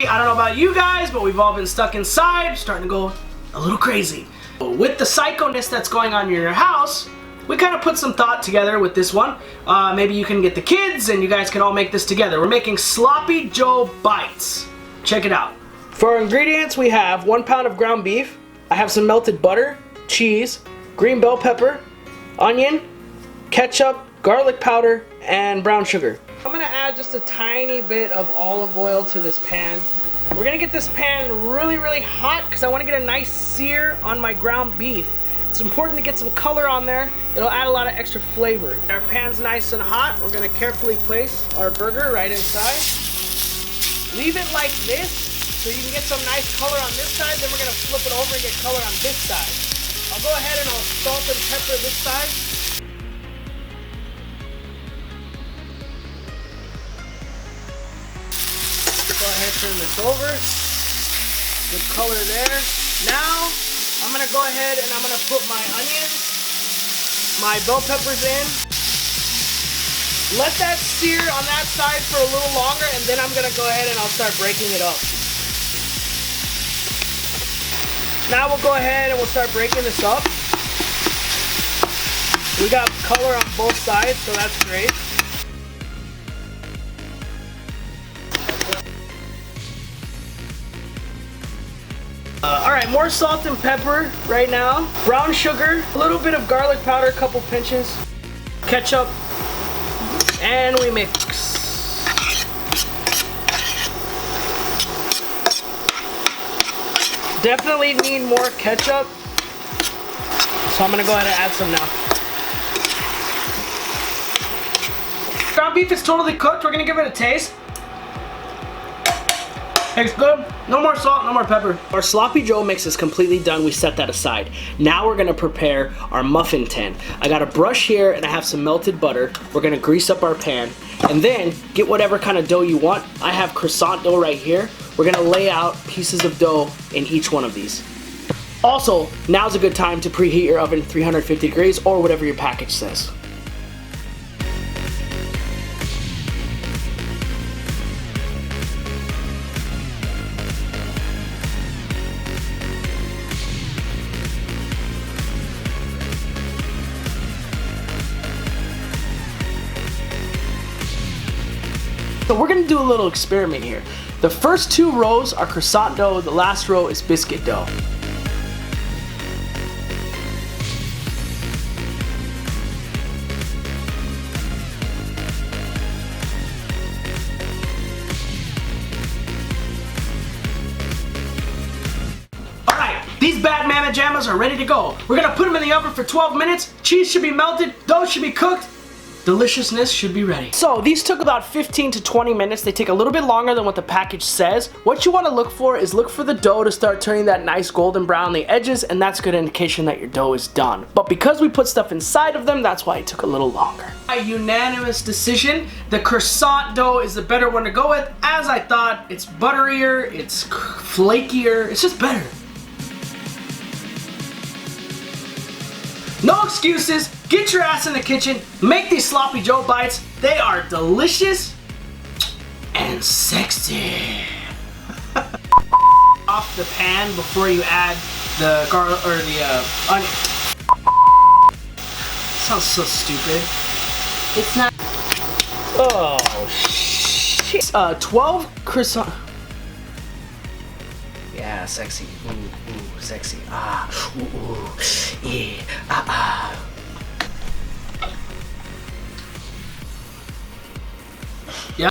I don't know about you guys, but we've all been stuck inside, starting to go a little crazy. With the psychoness that's going on in your house, we kind of put some thought together with this one. Maybe you can get the kids and you guys can all make this together. We're making Sloppy Joe Bites. Check it out. For our ingredients, we have 1 pound of ground beef. I have some melted butter, cheese, green bell pepper, onion, ketchup, garlic powder, and brown sugar. I'm gonna add just a tiny bit of olive oil to this pan. We're gonna get this pan really, really hot because I want to get a nice sear on my ground beef. It's important to get some color on there. It'll add a lot of extra flavor. Our pan's nice and hot. We're gonna carefully place our burger right inside. Leave it like this so you can get some nice color on this side. Then we're gonna flip it over and get color on this side. I'll go ahead and I'll salt and pepper this side. Go ahead, turn this over. Good color there. Now, I'm gonna go ahead and I'm gonna put my onions, my bell peppers in. Let that sear on that side for a little longer, and then I'm gonna go ahead and I'll start breaking it up. Now we'll go ahead and we'll start breaking this up. We got color on both sides, so that's great. Alright, more salt and pepper right now. Brown sugar, a little bit of garlic powder, a couple pinches. Ketchup, and we mix. Definitely need more ketchup, so I'm gonna go ahead and add some now. Ground beef is totally cooked. We're gonna give it a taste. Tastes good. No more salt, no more pepper. Our Sloppy Joe mix is completely done. We set that aside. Now we're gonna prepare our muffin tin. I got a brush here and I have some melted butter. We're gonna grease up our pan and then get whatever kind of dough you want. I have croissant dough right here. We're gonna lay out pieces of dough in each one of these. Also, now's a good time to preheat your oven 350 degrees or whatever your package says. So we're gonna do a little experiment here. The first 2 rows are croissant dough, the last row is biscuit dough. Alright, these bad mamma jammas are ready to go. We're gonna put them in the oven for 12 minutes. Cheese should be melted, dough should be cooked. Deliciousness should be ready. So these took about 15 to 20 minutes. They take a little bit longer than what the package says. What you want to look for is look for the dough to start turning that nice golden brown on the edges, and that's a good indication that your dough is done. But because we put stuff inside of them, that's why it took a little longer. A unanimous decision. The croissant dough is the better one to go with. As I thought, it's butterier, it's flakier, it's just better. No excuses, get your ass in the kitchen, make these Sloppy Joe Bites. They are delicious and sexy. Off the pan before you add the garlic or the onion. Sounds so stupid. It's not. Oh shit. 12 croissant. Yeah, sexy. Ooh, ooh, sexy. Ah, ooh, ooh, yeah, ah, ah. Yeah.